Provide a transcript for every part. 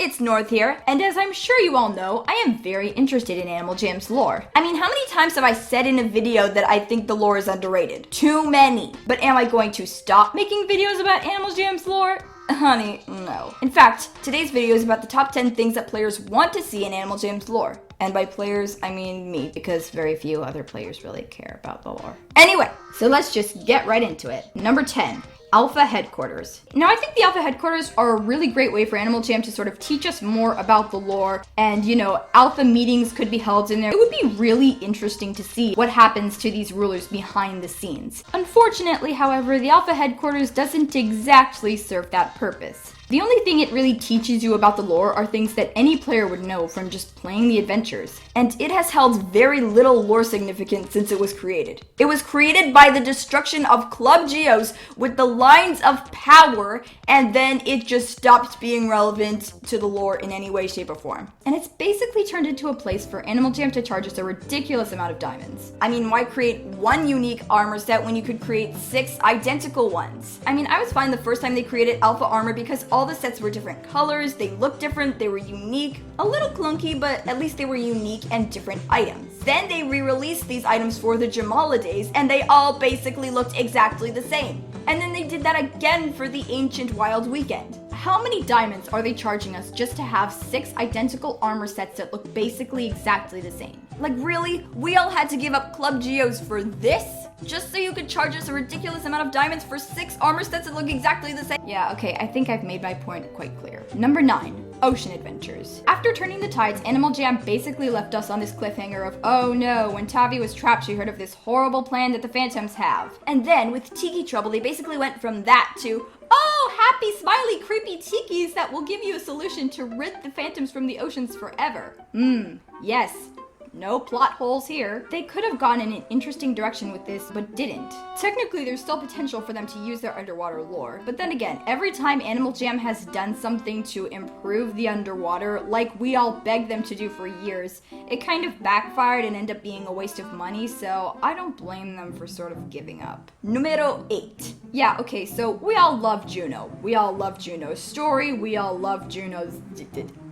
it's North here, and as I'm sure you all know, I am very interested in Animal Jam's lore. I mean, how many times have I said in a video that I think the lore is underrated? Too many. But am I going to stop making videos about Animal Jam's lore? Honey, no. In fact, today's video is about the top 10 things that players want to see in Animal Jam's lore. And by players, I mean me, because very few other players really care about the lore. Anyway, so let's just get right into it. Number 10. Alpha Headquarters. Now, I think the Alpha Headquarters are a really great way for Animal Jam to sort of teach us more about the lore, and Alpha meetings could be held in there. It would be really interesting to see what happens to these rulers behind the scenes. Unfortunately, however, the Alpha Headquarters doesn't exactly serve that purpose. The only thing it really teaches you about the lore are things that any player would know from just playing the adventures. And it has held very little lore significance since it was created. It was created by the destruction of Club Geos with the lines of power, and then it just stopped being relevant to the lore in any way, shape, or form. And it's basically turned into a place for Animal Jam to charge us a ridiculous amount of diamonds. I mean, why create one unique armor set when you could create 6 identical ones? I mean, I was fine the first time they created Alpha armor because all the sets were different colors, they looked different, they were unique. A little clunky, but at least they were unique and different items. Then they re-released these items for the Jamala days, and they all basically looked exactly the same. And then they did that again for the Ancient Wild Weekend. How many diamonds are they charging us just to have 6 identical armor sets that look basically exactly the same? Like, really? We all had to give up Club Geos for this? Just so you could charge us a ridiculous amount of diamonds for 6 armor sets that look exactly the same? Yeah, okay, I think I've made my point quite clear. Number 9. Ocean Adventures. After turning the tides, Animal Jam basically left us on this cliffhanger of, oh no, when Tavi was trapped, she heard of this horrible plan that the Phantoms have. And then, with Tiki Trouble, they basically went from that to, oh, happy, smiley, creepy tikis that will give you a solution to rid the Phantoms from the oceans forever. Yes. No plot holes here. They could have gone in an interesting direction with this, but didn't. Technically, there's still potential for them to use their underwater lore. But then again, every time Animal Jam has done something to improve the underwater, like we all begged them to do for years, it kind of backfired and ended up being a waste of money, so I don't blame them for sort of giving up. Numero 8. Yeah, okay, so we all love Juno. We all love Juno's story, we all love Juno's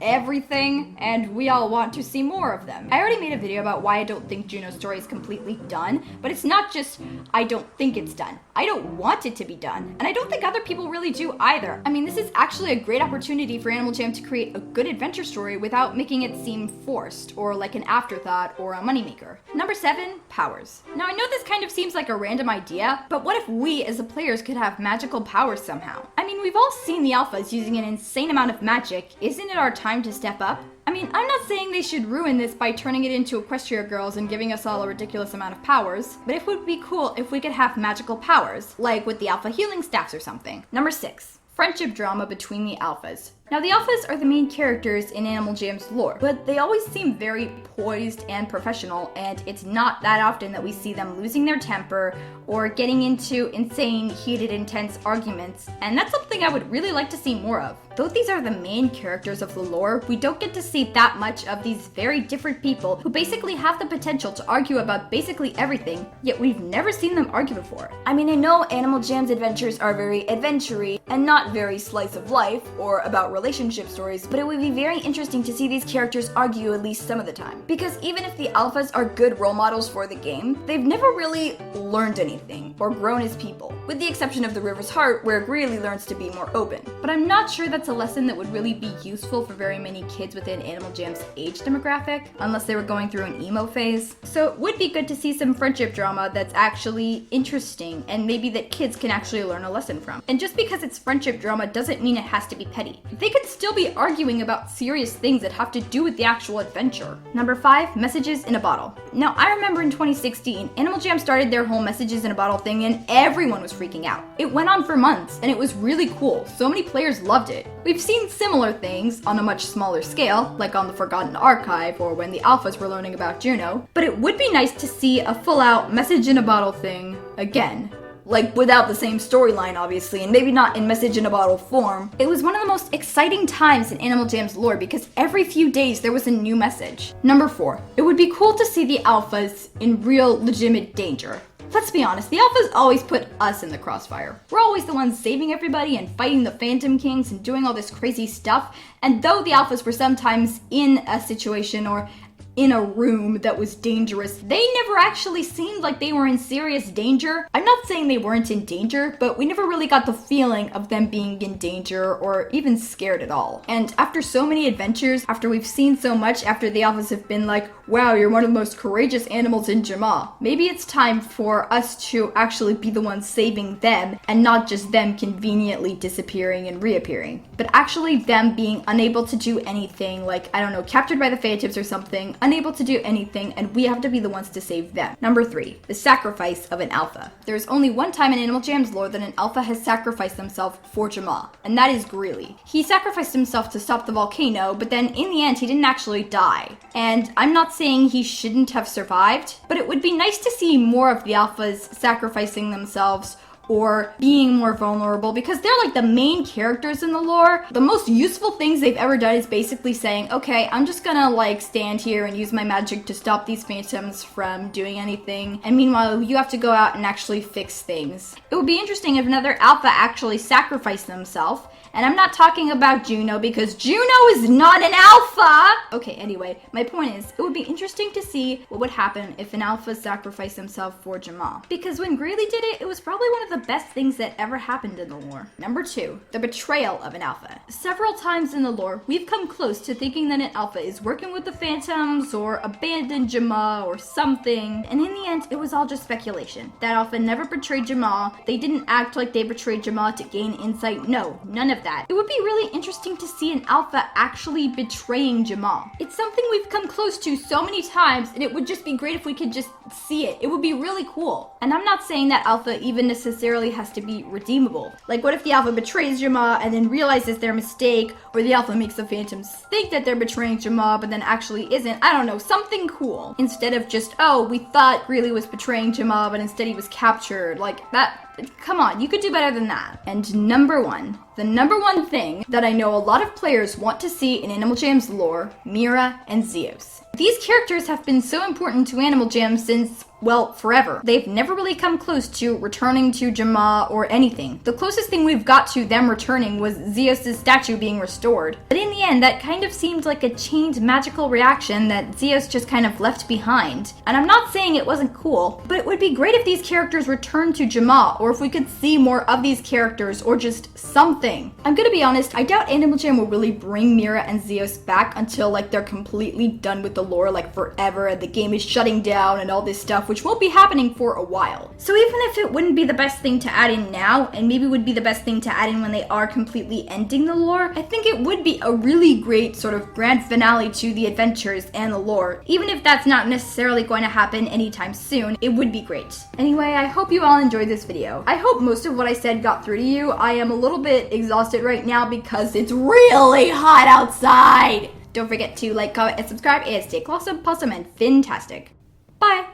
everything, and we all want to see more of them. I already made a video about why I don't think Juno Story is completely done, but it's not just I don't think it's done. I don't want it to be done, and I don't think other people really do either. I mean, this is actually a great opportunity for Animal Jam to create a good adventure story without making it seem forced or like an afterthought or a moneymaker. Number 7, powers. Now, I know this kind of seems like a random idea, but what if we as the players could have magical powers somehow? I mean, we've all seen the alphas using an insane amount of magic. Isn't it our time to step up? I mean, I'm not saying they should ruin this by turning it into Equestria Girls and giving us all a ridiculous amount of powers, but it would be cool if we could have magical powers, like with the Alpha Healing Staffs or something. Number 6. Friendship drama between the alphas. Now, the alphas are the main characters in Animal Jam's lore, but they always seem very poised and professional, and it's not that often that we see them losing their temper or getting into insane, heated, intense arguments, and that's something I would really like to see more of. Though these are the main characters of the lore, we don't get to see that much of these very different people who basically have the potential to argue about basically everything, yet we've never seen them argue before. I mean, I know Animal Jam's adventures are very adventure-y and not very slice of life or about relationship stories, but it would be very interesting to see these characters argue at least some of the time. Because even if the alphas are good role models for the game, they've never really learned anything or grown as people, with the exception of the River's Heart, where Greeley learns to be more open. But I'm not sure that's a lesson that would really be useful for very many kids within Animal Jam's age demographic, unless they were going through an emo phase. So it would be good to see some friendship drama that's actually interesting, and maybe that kids can actually learn a lesson from. And just because it's friendship drama doesn't mean it has to be petty. They could still be arguing about serious things that have to do with the actual adventure. Number 5, messages in a bottle. Now, I remember in 2016, Animal Jam started their whole messages in a bottle thing and everyone was freaking out. It went on for months and it was really cool. So many players loved it. We've seen similar things on a much smaller scale, like on the Forgotten Archive or when the alphas were learning about Juno, but it would be nice to see a full-out message in a bottle thing again. Like, without the same storyline, obviously, and maybe not in message in a bottle form. It was one of the most exciting times in Animal Jam's lore because every few days there was a new message. Number 4, it would be cool to see the alphas in real, legitimate danger. Let's be honest, the alphas always put us in the crossfire. We're always the ones saving everybody and fighting the Phantom Kings and doing all this crazy stuff. And though the alphas were sometimes in a situation or in a room that was dangerous, they never actually seemed like they were in serious danger. I'm not saying they weren't in danger, but we never really got the feeling of them being in danger or even scared at all. And after so many adventures, after we've seen so much, after the alphas have been like, wow, you're one of the most courageous animals in Jama, maybe it's time for us to actually be the ones saving them and not just them conveniently disappearing and reappearing, but actually them being unable to do anything, like, I don't know, captured by the Phantoms or something, unable to do anything, and we have to be the ones to save them. Number 3, the sacrifice of an alpha. There's only one time in Animal Jam's lore that an alpha has sacrificed himself for Jama, and that is Greely. He sacrificed himself to stop the volcano, but then in the end he didn't actually die. And I'm not saying he shouldn't have survived, but it would be nice to see more of the alphas sacrificing themselves or being more vulnerable, because they're like the main characters in the lore. The most useful things they've ever done is basically saying, okay, I'm just gonna like stand here and use my magic to stop these phantoms from doing anything, and meanwhile you have to go out and actually fix things. It would be interesting if another alpha actually sacrificed themselves. And I'm not talking about Juno, because Juno is not an alpha! Okay, anyway, my point is, it would be interesting to see what would happen if an alpha sacrificed himself for Jama. Because when Greely did it, it was probably one of the best things that ever happened in the lore. Number 2, the betrayal of an alpha. Several times in the lore, we've come close to thinking that an alpha is working with the Phantoms, or abandoned Jama, or something. And in the end, it was all just speculation. That alpha never betrayed Jama. They didn't act like they betrayed Jama to gain insight. No, none of that. It would be really interesting to see an alpha actually betraying Jama. It's something we've come close to so many times, and it would just be great if we could just see it. It would be really cool. And I'm not saying that alpha even necessarily has to be redeemable. Like, what if the alpha betrays Jama and then realizes their mistake, or the alpha makes the Phantoms think that they're betraying Jama but then actually isn't? I don't know, something cool. Instead of just, oh, we thought Greely was betraying Jama but instead he was captured. Like, that, come on, you could do better than that. And number 1, the number 1 thing that I know a lot of players want to see in Animal Jam's lore, Mira and COS. These characters have been so important to Animal Jam since, well, forever. They've never really come close to returning to Jama or anything. The closest thing we've got to them returning was COS' statue being restored. But in the end, that kind of seemed like a chained magical reaction that COS just kind of left behind. And I'm not saying it wasn't cool, but it would be great if these characters returned to Jama, or if we could see more of these characters, or just something. I'm gonna be honest, I doubt Animal Jam will really bring Mira and COS back until like they're completely done with the lore, like forever, and the game is shutting down and all this stuff, which won't be happening for a while. So even if it wouldn't be the best thing to add in now, and maybe would be the best thing to add in when they are completely ending the lore, I think it would be a really great sort of grand finale to the adventures and the lore. Even if that's not necessarily going to happen anytime soon, it would be great. Anyway, I hope you all enjoyed this video. I hope most of what I said got through to you. I am a little bit exhausted right now because it's really hot outside. Don't forget to like, comment, and subscribe, and stay awesome, and fantastic. Bye!